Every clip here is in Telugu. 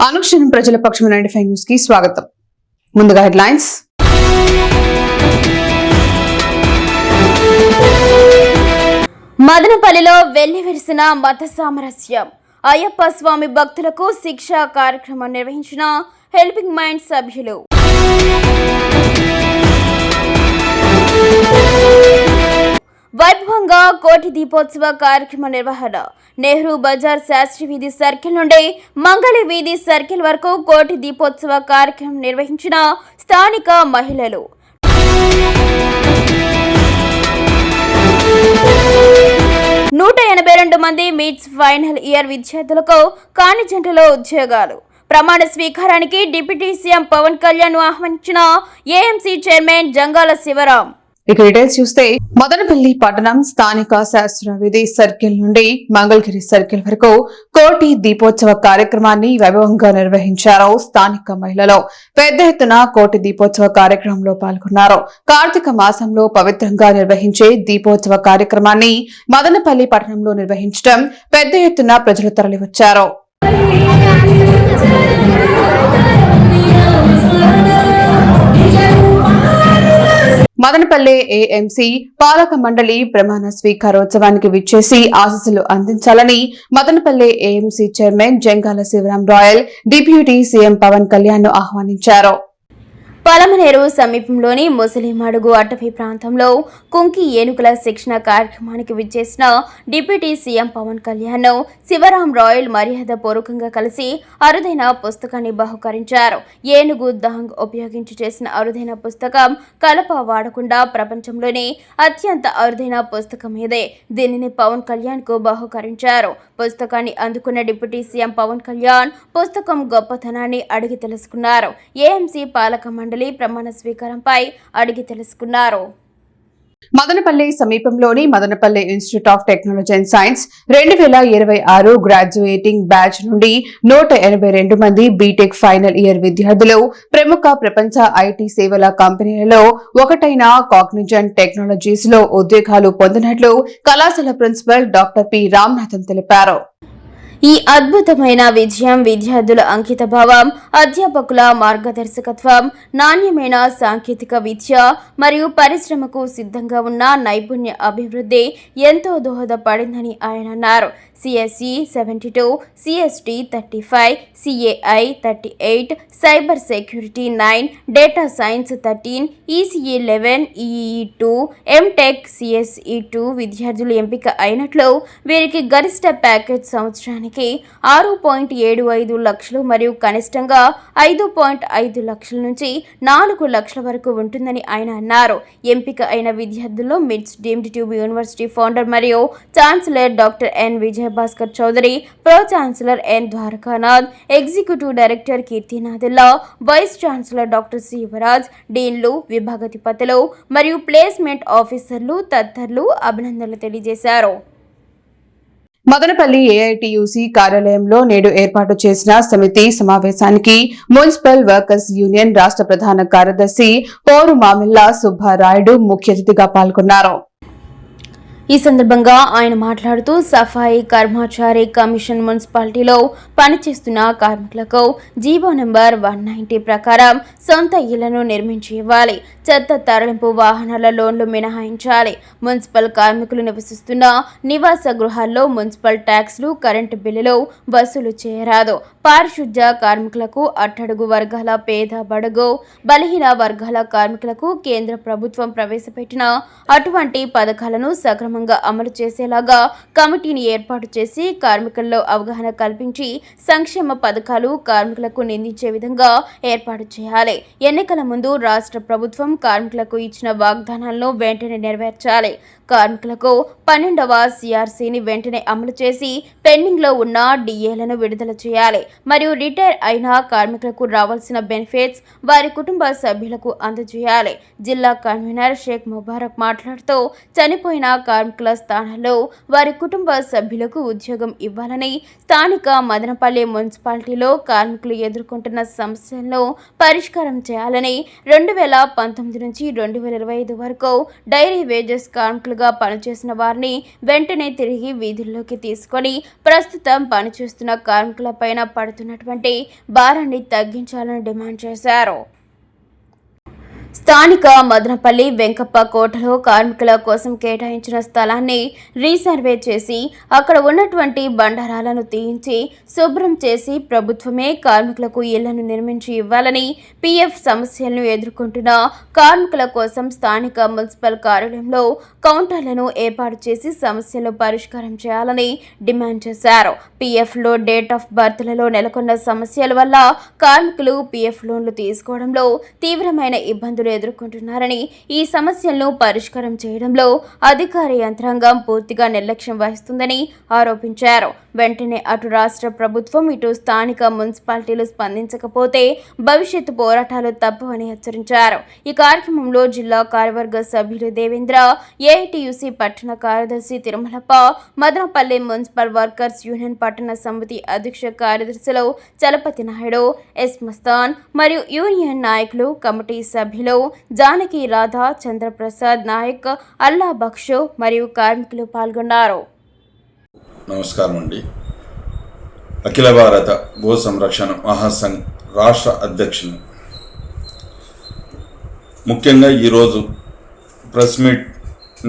అనుక్షణం ప్రజల పక్షం 95 న్యూస్ కి స్వాగతం. ముందుగా హెడ్లైన్స్. మదనపల్లిలో వెల్లివిరిసిన మత సామరస్యం. అయ్యప్ప స్వామి భక్తులకు శిక్షా కార్యక్రమం నిర్వహించిన హెల్పింగ్ మైండ్ సభ్యులు. వైభవంగా కోటి దీపోత్సవ కార్యక్రమ నిర్వహణ. నెహ్రూ బజార్ శాస్త్రి వీధి సర్కిల్ నుండి మంగళి వీధి సర్కిల్ వరకు కోటి దీపోత్సవ కార్యక్రమం నిర్వహించిన స్థానిక మహిళలు. నూట 82 మంది మిడ్స్ ఫైనల్ ఇయర్ విద్యార్థులకు కానిజెంటలో ఉద్యోగాలు. ప్రమాణ స్వీకారానికి డిప్యూటీ సీఎం పవన్ కళ్యాణ్ ఆహ్వానించిన ఏఎంసీ చైర్మన్ జంగాల శివరాం. ఇక డీటెయిల్స్ చూస్తే మదనపల్లి పట్టణం స్థానిక శాస్త్ర వీధి సర్కిల్ నుండి మంగళగిరి సర్కిల్ వరకు కోటి దీపోత్సవ కార్యక్రమాన్ని వైభవంగా నిర్వహించారు. స్థానిక మహిళలు పెద్ద ఎత్తున కోటి దీపోత్సవ కార్యక్రమంలో పాల్గొన్నారు. కార్తీక మాసంలో పవిత్రంగా నిర్వహించే దీపోత్సవ కార్యక్రమాన్ని మదనపల్లి పట్టణంలో నిర్వహించడం పెద్ద ఎత్తున ప్రజలు తరలివచ్చారు. మదనపల్లె ఏఎంసీ పాలక మండలి ప్రమాణ స్వీకారోత్సవానికి విచ్చేసి ఆశీస్సులు అందించాలని Madanapalle AMC chairman Jangala Sivaram Rayal deputy CM Pawan Kalyan ఆహ్వానించారు. పలమనేరు సమీపంలోని ముసలిమడుగు అటవీ ప్రాంతంలో కుంకి ఏనుగుల శిక్షణ కార్యక్రమానికి విచ్చేసిన డిప్యూటీ సీఎం పవన్ కళ్యాణ్ శివరాం రాయల్ మర్యాద పూర్వకంగా కలిసి అరుదైన పుస్తకాన్ని బహుకరించారు. ఏనుగు దాంగ్ ఉపయోగించి చేసిన అరుదైన పుస్తకం కలప వాడకుండా ప్రపంచంలోనే అత్యంత అరుదైన పుస్తకం ఇదే. దీనిని పవన్ కళ్యాణ్ కు బహుకరించారు. పుస్తకాన్ని అందుకున్న డిప్యూటీ సీఎం పవన్ కళ్యాణ్ పుస్తకం గొప్పతనాన్ని అడిగి తెలుసుకున్నారు. ఏఎంసీ పాలక మండలి ప్రమాణ స్వీకారంపై అడిగి తెలుసుకున్నారు. మదనపల్లి సమీపంలోని Madanapalle institute of technology and science 2026 graduating batch నుండి 182 మంది బీటెక్ ఫైనల్ ఇయర్ విద్యార్థులు ప్రముఖ ప్రపంచ ఐటీ సేవల కంపెనీలలో ఒకటైన కాగ్నిజెంట్ టెక్నాలజీస్ లో ఉద్యోగాలు పొందినట్లు కళాశాల ప్రిన్సిపల్ డాక్టర్ పి రామ్నాథన్ తెలిపారు. ఈ అద్భుతమైన విజయం విద్యార్థుల అంకితభావం, అధ్యాపకుల మార్గదర్శకత్వం, నాణ్యమైన సాంకేతిక విద్య మరియు పరిశ్రమకు సిద్ధంగా ఉన్న నైపుణ్య అభివృద్ధి ఎంతో దోహదపడిందని ఆయన అన్నారు. CSE 72, CST 35, CAI 38, cyber security 9, data science 13, ECE 11, EEE 2, MTech CSE 2 విద్యార్థులు ఎంపిక అయినట్లు వీరికి గరిష్ట ప్యాకేజ్ సంవత్సరానికి 6.75 లక్షలు మరియు కనిష్టంగా 5.5 లక్షల నుంచి 4 లక్షల వరకు ఉంటుందని ఆయన అన్నారు. ఎంపిక అయిన విద్యార్థుల్లో Mids deemed to be university founder మరియు chancellor doctor N Bhaskar Chowdary, pro chancellor N Dwarakanath, executive director కీర్తినాథుల్లా, vice chancellor doctor C Yuvaraj, డీన్లు, విభాగాధిపతులు మరియు ప్లేస్మెంట్ ఆఫీసర్లు తదితరులు అభినందనలు తెలియజేశారు. మదనపల్లి ఏఐటియుసి కార్యాలయంలో నేడు ఏర్పాటు చేసిన సమితి సమావేశానికి మున్సిపల్ వర్కర్స్ యూనియన్ రాష్ట్ర ప్రధాన కార్యదర్శి పోరు మామిల్లా సుబ్బారాయుడు ముఖ్య అతిథిగా పాల్గొన్నారు. ఈ సందర్భంగా ఆయన మాట్లాడుతూ సఫాయి కర్మచారి కమిషన్ మున్సిపాలిటీలో పనిచేస్తున్న కార్మికులకు జీవో నెంబర్ 190 ప్రకారం సొంత ఇళ్లను నిర్మించి ఇవ్వాలి. చెత్త తరలింపు వాహనాల లోన్లు మినహాయించాలి. మున్సిపల్ కార్మికులు నివసిస్తున్న నివాస గృహాల్లో మున్సిపల్ ట్యాక్స్లు, కరెంటు బిల్లులు వసూలు చేయరాదు. పారిశుద్ధ్య కార్మికులకు, అట్టడుగు వర్గాల పేద, బడుగు, బలహీన వర్గాల కార్మికులకు కేంద్ర ప్రభుత్వం ప్రవేశపెట్టిన అటువంటి పథకాలను సక్రమంగా అమలు చేసేలాగా కమిటీని ఏర్పాటు చేసి కార్మికుల్లో అవగాహన కల్పించి సంక్షేమ పథకాలు కార్మికులకు నిందించే విధంగా ఏర్పాటు చేయాలి. ఎన్నికల ముందు రాష్ట్ర ప్రభుత్వం కార్మికులకు ఇచ్చిన వాగ్దానాలను వెంటనే నెరవేర్చాలి. కార్మికులకు 12వ సిఆర్సీని వెంటనే అమలు చేసి పెండింగ్ లో ఉన్న డిఏలను విడుదల చేయాలి. మరియు రిటైర్ అయిన కార్మికులకు రావాల్సిన బెనిఫిట్స్ వారి కుటుంబ సభ్యులకు అందజేయాలి. జిల్లా కన్వీనర్ షేక్ ముబారక్ మాట్లాడుతూ చనిపోయిన కార్మికుల స్థానాల్లో వారి కుటుంబ సభ్యులకు ఉద్యోగం ఇవ్వాలని, స్థానిక మదనపల్లి మున్సిపాలిటీలో కార్మికులు ఎదుర్కొంటున్న సమస్యలను పరిష్కారం చేయాలని, 2019 నుంచి 2025 వరకు డైరీ వేజెస్ కార్మికులు కార్మికులుగా పనిచేసిన వారిని వెంటనే తిరిగి వీధుల్లోకి తీసుకొని ప్రస్తుతం పనిచేస్తున్న కార్మికులపైన పడుతున్నటువంటి భారాన్ని తగ్గించాలని డిమాండ్ చేశారు. స్థానిక మదనపల్లి వెంకప్ప కోటలో కార్మికుల కోసం కేటాయించిన స్థలాన్ని రీసర్వే చేసి అక్కడ ఉన్నటువంటి బండారాలను తీయించి శుభ్రం చేసి ప్రభుత్వమే కార్మికులకు ఇళ్లను నిర్మించి ఇవ్వాలని పీఎఫ్ సమస్యలను ఎదుర్కొంటున్న కార్మికుల కోసం స్థానిక మున్సిపల్ కార్యాలయంలో కౌంటర్లను ఏర్పాటు చేసి సమస్యలు పరిష్కారం చేయాలని డిమాండ్ చేశారు. పీఎఫ్లో డేట్ ఆఫ్ బర్త్లలో నెలకొన్న సమస్యల వల్ల కార్మికులు పీఎఫ్ లోన్లు తీసుకోవడంలో తీవ్రమైన ఇబ్బందులు ఎదుర్కొంటున్నారని, ఈ సమస్యలను పరిష్కారం చేయడంలో అధికార యంత్రాంగం పూర్తిగా నిర్లక్ష్యం వహిస్తుందని ఆరోపించారు. వెంటనే అటు రాష్ట్ర ప్రభుత్వం ఇటు స్థానిక మున్సిపాలిటీలు స్పందించకపోతే భవిష్యత్తు పోరాటాలు తప్పవని హెచ్చరించారు. ఈ కార్యక్రమంలో జిల్లా కార్యవర్గ సభ్యులు దేవేంద్ర, ఏఐటియుసి పట్టణ కార్యదర్శి Tirumalappa, Madanapalle municipal workers union పట్టణ సమితి అధ్యక్ష కార్యదర్శులు చలపతి నాయుడు, ఎస్ మస్తాన్ మరియు యూనియన్ నాయకులు, కమిటీ సభ్యులు జానకి రాధా, చంద్రప్రసాద్ నాయక్, అల్లా బక్షు మరియు కార్మికులు పాల్గొన్నారు. నమస్కారం అండి. అఖిల భారత గో సంరక్షణ మహాసంఘ్ రాష్ట్ర అధ్యక్షులు. ముఖ్యంగా ఈరోజు ప్రెస్ మీట్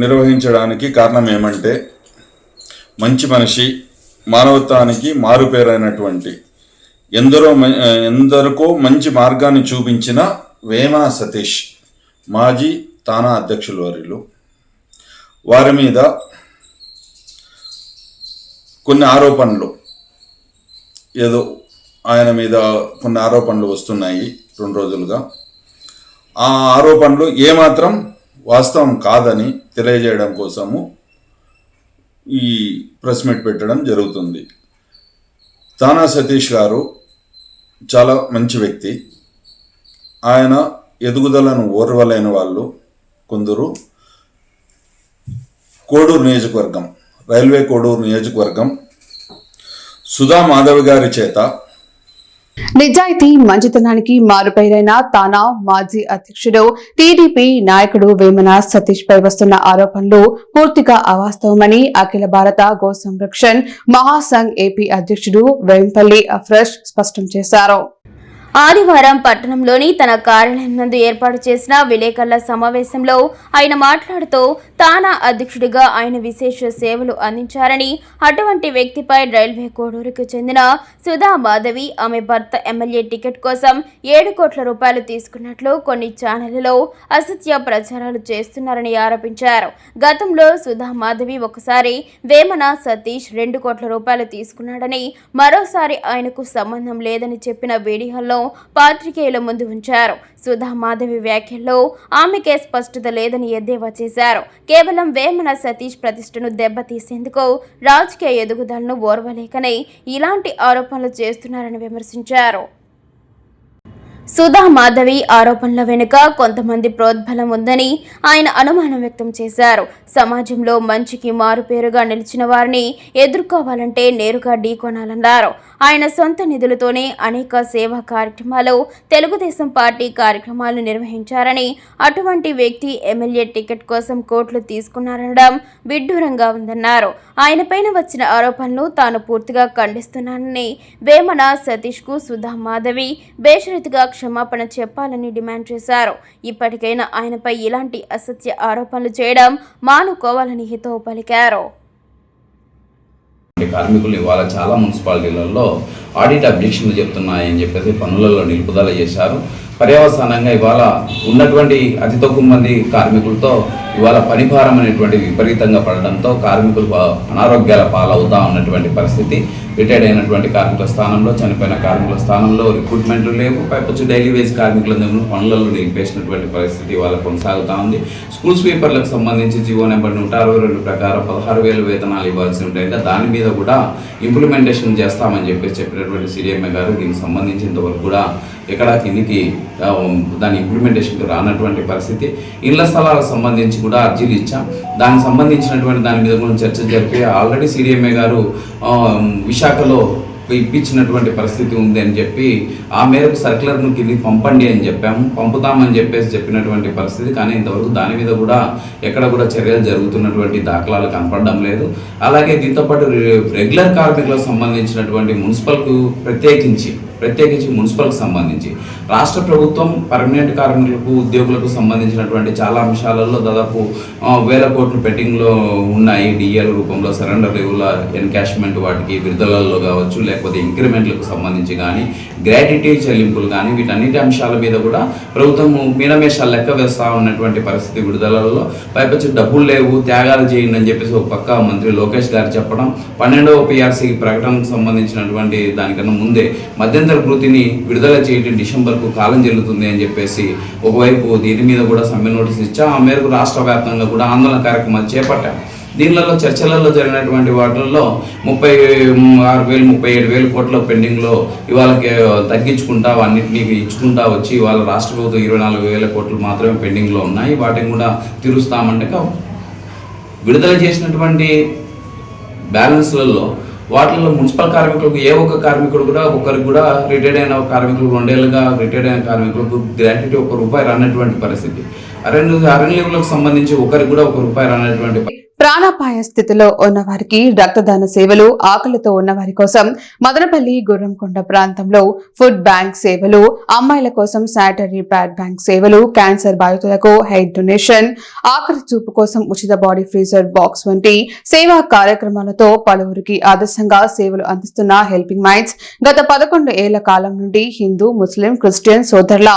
నిర్వహించడానికి కారణం ఏమంటే, మంచి మనిషి, మానవత్వానికి మారుపేరైనటువంటి ఎందరికో మంచి మార్గాన్ని చూపించిన వేమన సతీష్ మాజీ తానా అధ్యక్షుల వర్యులు, వారి మీద కొన్ని ఆరోపణలు, ఏదో ఆయన మీద కొన్ని ఆరోపణలు వస్తున్నాయి 2 రోజులుగా. ఆ ఆరోపణలు ఏమాత్రం వాస్తవం కాదని తెలియజేయడం కోసము ఈ ప్రెస్ మీట్ పెట్టడం జరుగుతుంది. తానా సతీష్ గారు చాలా మంచి వ్యక్తి. ఆయన ఎదుగుదలను ఓర్వలేని వాళ్ళు కొందరు కోడూరు నియోజకవర్గం, రైల్వే కోడూరు నియోజకవర్గం సుధా మాధవి గారి చేత నిజాయితీ మంచితనానికి మారుపేరైన తానా మాజీ అధ్యక్షుడు టీడీపీ నాయకుడు వేమన సతీష్ పై వస్తున్న ఆరోపణలు పూర్తిగా అవాస్తవమని అఖిల భారత గో సంరక్షణ్ మహాసంఘ్ ఏపీ అధ్యక్షుడు వేంపల్లి అఫ్రష్ స్పష్టం చేశారు. ఆదివారం పట్టణంలోని తన కార్యాలయం నందు ఏర్పాటు చేసిన విలేకరుల సమావేశంలో ఆయన మాట్లాడుతూ తానా అధ్యక్షుడిగా ఆయన విశేష సేవలు అందించారని, అటువంటి వ్యక్తిపై రైల్వే కోడూరుకు చెందిన సుధా మాధవి ఆమె భర్త ఎమ్మెల్యే టికెట్ కోసం 7 కోట్ల రూపాయలు తీసుకున్నట్లు కొన్ని ఛానళ్లలో అసత్య ప్రచారాలు చేస్తున్నారని ఆరోపించారు. గతంలో సుధా మాధవి ఒకసారి వేమన సతీష్ 2 కోట్ల రూపాయలు తీసుకున్నాడని, మరోసారి ఆయనకు సంబంధం లేదని చెప్పిన వీడియోల్లో పాత్రికేయుల ముందు ఉంచారు. సుధా మాధవి వ్యాఖ్యల్లో ఆమెకే స్పష్టత లేదని ఎద్దేవా చేశారు. కేవలం వేమన సతీష్ ప్రతిష్టను దెబ్బతీసేందుకు రాజకీయ ఎదుగుదలను ఓర్వలేకనే ఇలాంటి ఆరోపణలు చేస్తున్నారని విమర్శించారు. సుధా మాధవి ఆరోపణల వెనుక కొంతమంది ప్రోద్బలం ఉందని ఆయన అనుమానం వ్యక్తం చేశారు. సమాజంలో మంచికి మారుపేరుగా నిలిచిన వారిని ఎదుర్కోవాలంటే నేరుగా ఢీకొనాలన్నారు. ఆయన సొంత నిధులతోనే అనేక సేవా కార్యక్రమాలు, తెలుగుదేశం పార్టీ కార్యక్రమాలు నిర్వహించారని, అటువంటి వ్యక్తి ఎమ్మెల్యే టికెట్ కోసం కోట్లు తీసుకున్నారనడం విడ్డూరంగా ఉందన్నారు. ఆయనపైన వచ్చిన ఆరోపణలు తాను పూర్తిగా ఖండిస్తున్నానని, వేమన సతీష్ కు సుధా మాధవి బేషరతుగా క్షమాపణ చెప్పాలని డిమాండ్ చేశారు. ఇప్పటికైనా ఆయనపై ఇలాంటి అసత్య ఆరోపణలు చేయడం మానుకోవాలని హితవు పలికారు. కార్మికులు ఇవాళ చాలా మున్సిపాలిటీలలో ఆడిట్ అబ్జెక్షన్లు చెప్తున్నాయని చెప్పేసి పనులలో నిలుపుదల చేశారు. పర్యవసానంగా ఇవాళ ఉన్నటువంటి అతి తక్కువ మంది కార్మికులతో ఇవాళ పనిభారం అనేటువంటి విపరీతంగా పడడంతో కార్మికులు అనారోగ్యాల పాలవుతా ఉన్నటువంటి పరిస్థితి. రిటైర్డ్ అయినటువంటి కార్మికుల స్థానంలో, చనిపోయిన కార్మికుల స్థానంలో రిక్రూట్మెంట్లు లేవు. పైపొచ్చి డైలీ వేజ్ కార్మికుల దగ్గర పనులలో నిలిపేసినటువంటి పరిస్థితి ఇవాళ కొనసాగుతూ ఉంది. స్కూల్ స్వీపర్లకు సంబంధించి జీవో నెంబర్ 162 ప్రకారం 16,000 వేతనాలు ఇవ్వాల్సి ఉంటాయి. దాని మీద కూడా ఇంప్లిమెంటేషన్ చేస్తామని చెప్పినటువంటి సిడిఎంఏ గారు దీనికి సంబంధించి ఇంతవరకు కూడా ఎక్కడ కిందికి దాని ఇంప్లిమెంటేషన్కి రానటువంటి పరిస్థితి. ఇళ్ల స్థలాలకు సంబంధించి కూడా అర్జీలు ఇచ్చాం. దానికి సంబంధించినటువంటి దాని మీద కూడా చర్చ జరిపి ఆల్రెడీ సిడిఎంఏ గారు విశాఖలో ఇప్పించినటువంటి పరిస్థితి ఉంది అని చెప్పి ఆ మేరకు సర్క్యులర్ను కింది పంపండి అని చెప్పాము, పంపుతామని చెప్పినటువంటి పరిస్థితి. కానీ ఇంతవరకు దాని మీద కూడా ఎక్కడ కూడా చర్యలు జరుగుతున్నటువంటి దాఖలాలు కనపడడం లేదు. అలాగే దీంతోపాటు రెగ్యులర్ కార్మికులకు సంబంధించినటువంటి మున్సిపల్కు ప్రత్యేకించి మున్సిపల్కి సంబంధించి రాష్ట్ర ప్రభుత్వం పర్మనెంట్ కార్మికులకు ఉద్యోగులకు సంబంధించినటువంటి చాలా అంశాలలో దాదాపు 1000 కోట్లు పెండింగ్లో ఉన్నాయి. డిఎల్ రూపంలో సరెండర్ రెగ్యులర్ ఎన్కాష్మెంట్ వాటికి విడుదలలో కావచ్చు, లేకపోతే ఇంక్రిమెంట్లకు సంబంధించి కానీ, గ్రాట్యుటీ చెల్లింపులు కానీ, వీటన్నిటి అంశాల మీద కూడా ప్రభుత్వం మీనమేషాలు లెక్క వేస్తూ ఉన్నటువంటి పరిస్థితి. విడుదలలో పైపచ్చి డబ్బులు లేవు, త్యాగాలు చేయండి అని చెప్పేసి ఒక పక్క మంత్రి లోకేష్ గారు చెప్పడం, 12వ పిఆర్సీ ప్రకటనకు సంబంధించినటువంటి దానికన్నా ముందే మధ్యంతర వృత్తిని విడుదల చేయడం డిసెంబర్కు కాలం చెల్లుతుంది అని చెప్పేసి ఒకవైపు దీని మీద కూడా సమ్మె నోటీస్ ఇచ్చాం. ఆ మేరకు రాష్ట్ర వ్యాప్తంగా కూడా ఆందోళన కార్యక్రమాలు చేపట్టాం. దీనిలో చర్చలలో జరిగినటువంటి వాటిల్లో 36,000 37,000 కోట్ల పెండింగ్లో ఇవాళ తగ్గించుకుంటా అన్నింటినీ ఇచ్చుకుంటా వచ్చి ఇవాళ రాష్ట్ర ప్రభుత్వం 24,000 కోట్లు మాత్రమే పెండింగ్లో ఉన్నాయి. వాటిని కూడా తీరుస్తామంటే విడుదల చేసినటువంటి బ్యాలెన్స్లలో వాటిల్లో మున్సిపల్ కార్మికులకు ఏ ఒక్క కార్మికుడు కూడా ఒకరికి కూడా రిటైర్డ్ అయిన కార్మికులు 2 ఏళ్ళుగా రిటైర్డ్ అయిన కార్మికులకు గ్రాట్యుటీ ₹1 రానటువంటి పరిస్థితి. అరణ్యలకు సంబంధించి ఒకరికి కూడా ₹1 రానటువంటి ప్రాణాపాయ స్థితిలో ఉన్న వారికి రక్తదాన సేవలు, ఆకలితో ఉన్న వారి కోసం మదనపల్లి గుర్రంకొండ ప్రాంతంలో ఫుడ్ బ్యాంక్ సేవలు, అమ్మాయిల కోసం శానిటరీ ప్యాడ్ బ్యాంక్ సేవలు, క్యాన్సర్ బాధితులకు హెయిర్ డొనేషన్, ఆఖరి చూపు కోసం ఉచిత బాడీ ఫ్రీజర్ బాక్స్ వంటి సేవా కార్యక్రమాలతో పలువురికి ఆదర్శంగా సేవలు అందిస్తున్న హెల్పింగ్ మైండ్స్ గత 11 ఏళ్ల కాలం నుండి హిందూ, ముస్లిం, క్రిస్టియన్ సోదరుల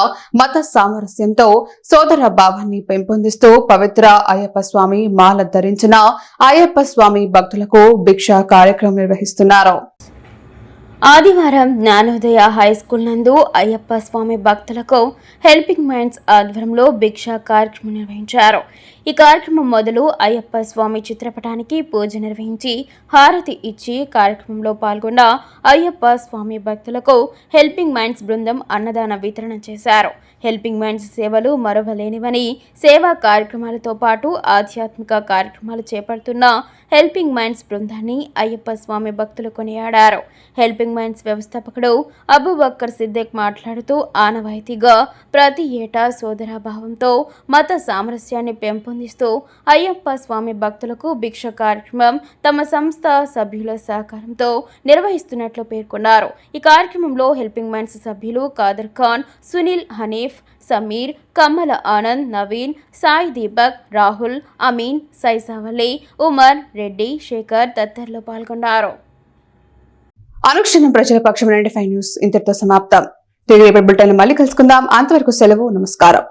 మత సామరస్యంతో సోదర భావాన్ని పెంపొందిస్తూ పవిత్ర అయ్యప్ప స్వామి మాల ధరించిన అయ్యప్ప స్వామి భక్తులకు భిక్షా కార్యక్రమం నిర్వహిస్తున్నారు. ఆదివారం జ్ఞానోదయ హై స్కూల్ నందు అయ్యప్ప స్వామి భక్తులకు హెల్పింగ్ మైండ్స్ ఆధ్వర్యంలో భిక్షా కార్యక్రమం నిర్వహించారు. ఈ కార్యక్రమం మొదలు అయ్యప్ప స్వామి చిత్రపటానికి పూజ నిర్వహించి హారతి ఇచ్చి కార్యక్రమంలో పాల్గొన్న అయ్యప్ప స్వామి భక్తులకు హెల్పింగ్ మైండ్స్ బృందం అన్నదాన వితరణ చేశారు. హెల్పింగ్ మైండ్స్ సేవలు మరువలేనివని, సేవా కార్యక్రమాలతో పాటు ఆధ్యాత్మిక కార్యక్రమాలు చేపడుతున్న హెల్పింగ్ మైండ్స్ బృందాన్ని అయ్యప్ప స్వామి భక్తులు కొనియాడారు. హెల్పింగ్ మైండ్స్ వ్యవస్థాపకుడు అబూబక్కర్ సిద్దిక్ మాట్లాడుతూ ఆనవాయితీగా ప్రతి ఏటా సోదరాభావంతో మత సామరస్యాన్ని పెంపొందిస్తూ అయ్యప్ప స్వామి భక్తులకు భిక్ష కార్యక్రమం తమ సంస్థ సభ్యుల సహకారంతో నిర్వహిస్తున్నట్లు పేర్కొన్నారు. ఈ కార్యక్రమంలో హెల్పింగ్ మైండ్స్ సభ్యులు ఖాదర్ ఖాన్, సునీల్, హనీఫ్, సమీర్, కమ్మల ఆనంద్, నవీన్, సాయి దీపక్, రాహుల్, అమీన్, సైసావలి, ఉమర్, రెడ్డి, శేఖర్ తదితరులు పాల్గొన్నారు. అనుక్షణం ప్రజల పక్షం 95 న్యూస్ ఇంతటితో సమాప్తం. తిరిగి రేపటి బులెటిన్లో మళ్ళీ కలుసుకుందాం. అంతవరకు సెలవు. నమస్కారం.